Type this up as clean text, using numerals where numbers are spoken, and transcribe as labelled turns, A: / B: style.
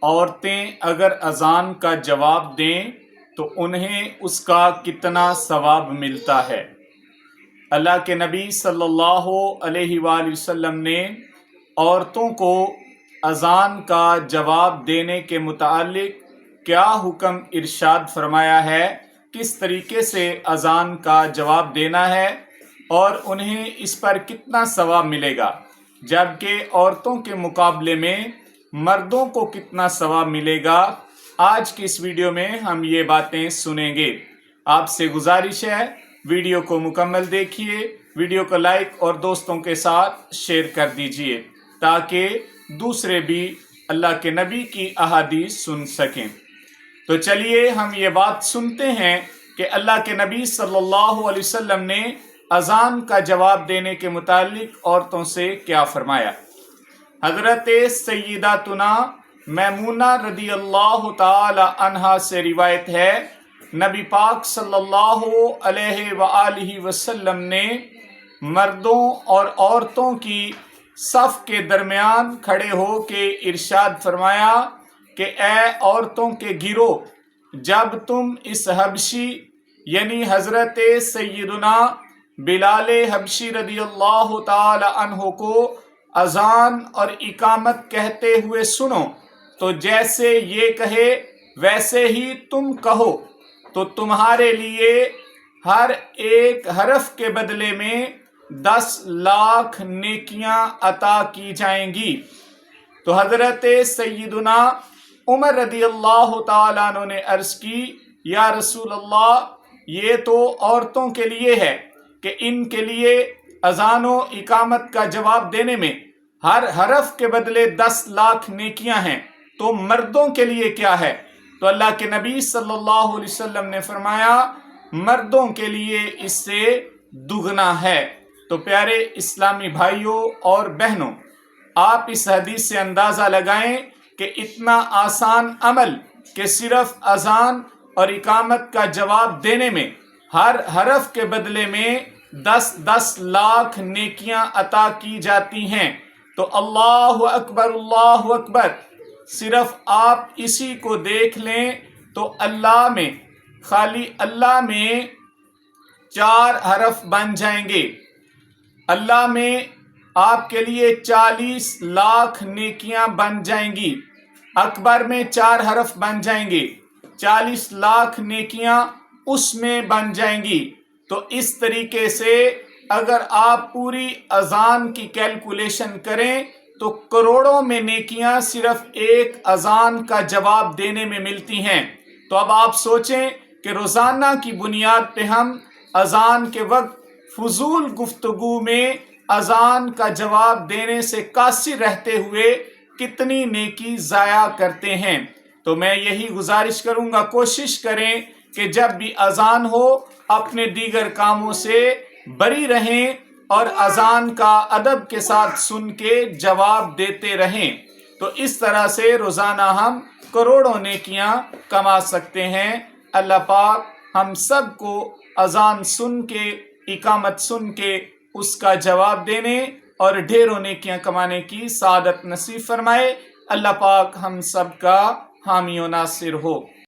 A: عورتیں اگر اذان کا جواب دیں تو انہیں اس کا کتنا ثواب ملتا ہے۔ اللہ کے نبی صلی اللہ علیہ وآلہ وسلم نے عورتوں کو اذان کا جواب دینے کے متعلق کیا حکم ارشاد فرمایا ہے، کس طریقے سے اذان کا جواب دینا ہے اور انہیں اس پر کتنا ثواب ملے گا، جبکہ عورتوں کے مقابلے میں مردوں کو کتنا ثواب ملے گا۔ آج کی اس ویڈیو میں ہم یہ باتیں سنیں گے۔ آپ سے گزارش ہے ویڈیو کو مکمل دیکھیے، ویڈیو کو لائک اور دوستوں کے ساتھ شیئر کر دیجیے تاکہ دوسرے بھی اللہ کے نبی کی احادیث سن سکیں۔ تو چلیے ہم یہ بات سنتے ہیں کہ اللہ کے نبی صلی اللہ علیہ وسلم نے اذان کا جواب دینے کے متعلق عورتوں سے کیا فرمایا۔ حضرت سیداتنا میمونہ رضی اللہ تعالی عنہا سے روایت ہے، نبی پاک صلی اللہ علیہ وآلہ وسلم نے مردوں اور عورتوں کی صف کے درمیان کھڑے ہو کے ارشاد فرمایا کہ اے عورتوں کے گروہ، جب تم اس حبشی یعنی حضرت سیدنا بلال حبشی رضی اللہ تعالی عنہ کو اذان اور اقامت کہتے ہوئے سنو تو جیسے یہ کہے ویسے ہی تم کہو، تو تمہارے لیے ہر ایک حرف کے بدلے میں 10 لاکھ نیکیاں عطا کی جائیں گی۔ تو حضرت سیدنا عمر رضی اللہ تعالیٰ عنہ نے عرض کی، یا رسول اللہ، یہ تو عورتوں کے لیے ہے کہ ان کے لیے اذان و اقامت کا جواب دینے میں ہر حرف کے بدلے 10 لاکھ نیکیاں ہیں، تو مردوں کے لیے کیا ہے؟ تو اللہ کے نبی صلی اللہ علیہ وسلم نے فرمایا مردوں کے لیے اس سے دگنا ہے۔ تو پیارے اسلامی بھائیوں اور بہنوں، آپ اس حدیث سے اندازہ لگائیں کہ اتنا آسان عمل کہ صرف اذان اور اقامت کا جواب دینے میں ہر حرف کے بدلے میں 10 لاکھ نیکیاں عطا کی جاتی ہیں۔ تو اللہ اکبر اللہ اکبر، صرف آپ اسی کو دیکھ لیں تو اللہ میں، خالی اللہ میں 4 حرف بن جائیں گے۔ اللہ میں آپ کے لیے 40 لاکھ نیکیاں بن جائیں گی۔ اکبر میں 4 حرف بن جائیں گے، 40 لاکھ نیکیاں اس میں بن جائیں گی۔ تو اس طریقے سے اگر آپ پوری اذان کی کیلکولیشن کریں تو کروڑوں میں نیکیاں صرف ایک اذان کا جواب دینے میں ملتی ہیں۔ تو اب آپ سوچیں کہ روزانہ کی بنیاد پہ ہم اذان کے وقت فضول گفتگو میں اذان کا جواب دینے سے قاصر رہتے ہوئے کتنی نیکی ضائع کرتے ہیں۔ تو میں یہی گزارش کروں گا، کوشش کریں کہ جب بھی اذان ہو اپنے دیگر کاموں سے بری رہیں اور اذان کا ادب کے ساتھ سن کے جواب دیتے رہیں۔ تو اس طرح سے روزانہ ہم کروڑوں نیکیاں کما سکتے ہیں۔ اللہ پاک ہم سب کو اذان سن کے، اقامت سن کے اس کا جواب دینے اور ڈھیروں نیکیاں کمانے کی سعادت نصیب فرمائے۔ اللہ پاک ہم سب کا حامی و ناصر ہو۔